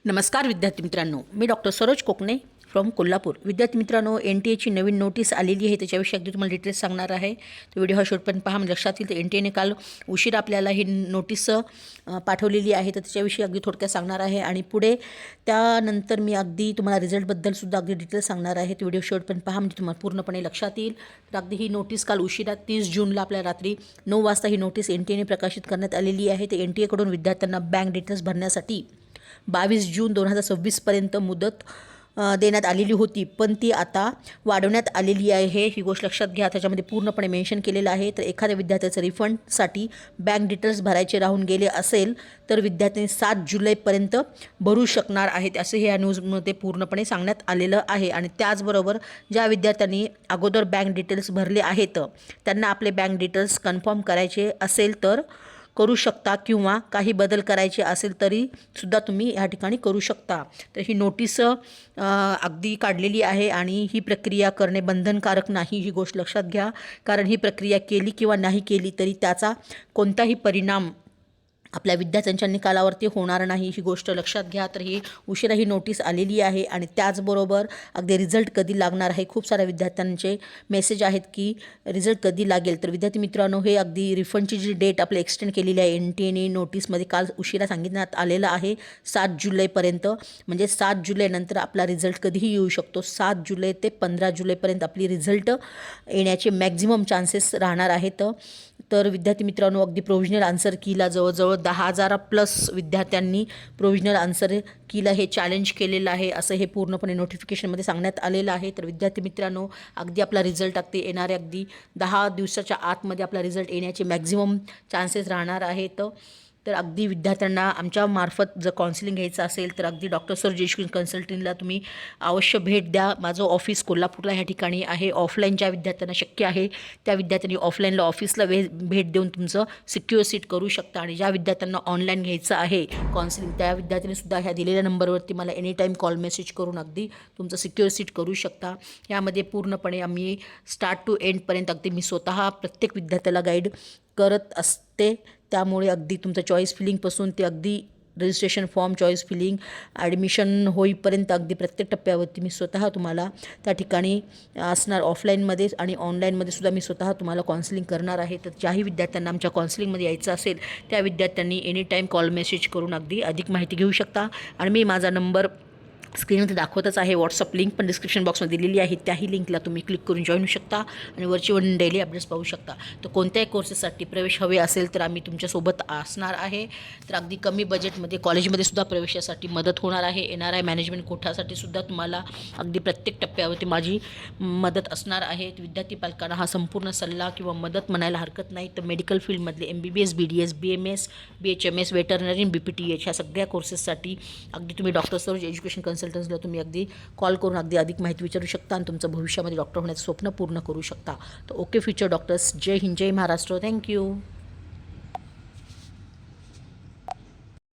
नमस्कार विद्यार्थी मित्रांनो, मी डॉक्टर सरोज कोकणे फ्रॉम कोल्हापूर. विद्यार्थी मित्रांनो, NTA नवीन नोटीस आलेली आहे, त्याच्याविषयी अगदी तुम्हाला डिटेल्स सांगणार आहे. तर व्हिडिओ हा शेवटपर्यंत पहा, म्हणजे लक्षात येईल. तर NTA काल उशीर आपल्याला ही नोटीस पाठवलेली आहे, तर त्याच्याविषयी अगदी थोडक्यात सांगणार आहे. आणि पुढे त्यानंतर मी अगदी तुम्हाला रिझल्टबद्दलसुद्धा अगदी डिटेल्स सांगणार आहे. तर व्हिडिओ शेवटपर्यंत पहा, म्हणजे तुम्हाला पूर्णपणे लक्षात येईल. तर अगदी ही नोटीस काल उशिरा 30 जूनला आपल्या रात्री 9 वाजता ही नोटीस NTA प्रकाशित करण्यात आलेली आहे. तर NTA कडून विद्यार्थ्यांना बँक डिटेल्स भरण्यासाठी 22 जून 2026 पर्यंत मुदत देण्यात आलेली होती, पण ती आता वाढवण्यात आलेली आहे. ही गोष्ट लक्षात घ्या. त्याच्यामध्ये पूर्णपणे मेन्शन केलेलं आहे. तर एखाद्या विद्यार्थ्याचं रिफंडसाठी बँक डिटेल्स भरायचे राहून गेले असेल तर विद्यार्थ्यांनी 7 जुलैपर्यंत भरू शकणार आहेत, असे हे या न्यूजमध्ये पूर्णपणे सांगण्यात आलेलं आहे. आणि त्याचबरोबर ज्या विद्यार्थ्यांनी अगोदर बँक डिटेल्स भरले आहेत त्यांना आपले बँक डिटेल्स कन्फर्म करायचे असेल तर करू शकता, किंवा काही बदल करायचे असेल तरी सुद्धा तुम्ही या ठिकाणी करू शकता. तर ही नोटीस अगदी काढलेली आहे आणि ही प्रक्रिया करणे बंधनकारक नाही, ही गोष्ट लक्षात घ्या. कारण ही प्रक्रिया केली किंवा नाही केली तरी त्याचा कोणताही परिणाम आपल्या विद्यार्थ्यांच्या निकालावरती होणार नाही, ही गोष्ट लक्षात घ्या. तर ही उशिरा ही नोटीस आलेली आहे. आणि त्याचबरोबर अगदी रिझल्ट कधी लागणार आहे, खूप साऱ्या विद्यार्थ्यांचे मेसेज आहेत की रिझल्ट कधी लागेल. तर विद्यार्थी मित्रांनो, हे अगदी रिफंडची जी डेट आपली एक्सटेंड केलेली आहे NTA नोटीसमध्ये काल उशिरा सांगितण्यात आलेलं आहे 7 जुलैपर्यंत. म्हणजे 7 जुलैनंतर आपला रिझल्ट कधीही येऊ शकतो. 7 जुलै ते 15 जुलैपर्यंत आपली रिझल्ट येण्याचे मॅक्झिमम चान्सेस राहणार आहेत. तर विद्यार्थी मित्रांनो, अगदी प्रोव्हिजनल आन्सर कीला जवळजवळ 10,000+ विद्यार्थ्यांनी प्रोव्हिजनल आन्सर कीला हे चॅलेंज केलेलं आहे, असं हे पूर्णपणे नोटिफिकेशनमध्ये सांगण्यात आलेलं आहे. तर विद्यार्थी मित्रांनो, अगदी आपला रिझल्ट येणारे अगदी 10 दिवसाच्या आतमध्ये आपला रिझल्ट येण्याचे मॅक्झिमम चान्सेस राहणार आहेत. तर अगदी विद्यार्थ्यांना आमच्या मार्फत जर काउन्सिलिंग घ्यायचं असेल तर अगदी डॉक्टर सरोज एज्युकेशन कन्सल्टिंगला तुम्ही अवश्य भेट द्या. माझं ऑफिस कोल्हापूरला ह्या ठिकाणी आहे. ऑफलाईन ज्या विद्यार्थ्यांना शक्य आहे त्या विद्यार्थ्यांनी ऑफलाईनला ऑफिसला भेट देऊन तुमचं सिक्युअर सीट करू शकता. आणि ज्या विद्यार्थ्यांना ऑनलाईन घ्यायचं आहे काउन्सिलिंग, त्या विद्यार्थ्यांनीसुद्धा ह्या दिलेल्या नंबरवरती मला एनीटाईम कॉल मेसेज करून अगदी तुमचं सिक्युअर सीट करू शकता. यामध्ये पूर्णपणे आम्ही स्टार्ट टू एंडपर्यंत अगदी मी स्वतः प्रत्येक विद्यार्थ्याला गाईड करत असते. त्यामुळे अगदी तुमचं चॉईस फिलिंगपासून ते अगदी registration form, choice filling, admission होईपर्यंत अगदी प्रत्येक टप्प्यावरती मी स्वतः तुम्हाला त्या ठिकाणी असणार. ऑफलाईनमध्ये आणि ऑनलाईनमध्ये सुद्धा मी स्वतः तुम्हाला काउन्सिलिंग करणार आहे. तर ज्याही विद्यार्थ्यांना आमच्या काउन्सिलिंगमध्ये यायचं असेल त्या विद्यार्थ्यांनी एनीटाईम कॉल मेसेज करून अगदी अधिक माहिती घेऊ शकता. आणि मी माझा नंबर स्क्रीनमध्ये दाखवतच आहे. व्हॉट्सअप लिंक पण डिस्क्रिप्शन बॉक्समध्ये दिलेली आहे, त्याही लिंकला तुम्ही क्लिक करून जॉईन होऊ शकता आणि वरची डेली अपडेट्स पाहू शकता. तर कोणत्याही कोर्सेससाठी प्रवेश हवे असेल तर आम्ही तुमच्यासोबत असणार आहे. तर अगदी कमी बजेटमध्ये कॉलेजमध्ये सुद्धा प्रवेशासाठी मदत होणार आहे. NRI मॅनेजमेंट कोठासाठी सुद्धा तुम्हाला अगदी प्रत्येक टप्प्यावरती माझी मदत असणार आहे. विद्यार्थी पालकांना हा संपूर्ण सल्ला किंवा मदत म्हणायला हरकत नाही. तर मेडिकल फील्डमधले MBBS, BDS, BMS, BHMS, veterinary, BPTH ह्या सगळ्या कोर्सेससाठी अगदी तुम्ही डॉक्टर सरोज एज्युकेशन कन्सल्टन्सला तुम्ही अगदी कॉल करून अगदी अधिक माहिती विचारू शकता आणि तुमचं भविष्यामध्ये डॉक्टर होण्याचं स्वप्न पूर्ण करू शकता. तर ओके फ्युचर डॉक्टर्स. जय हिंद, जय महाराष्ट्र. थँक्यू.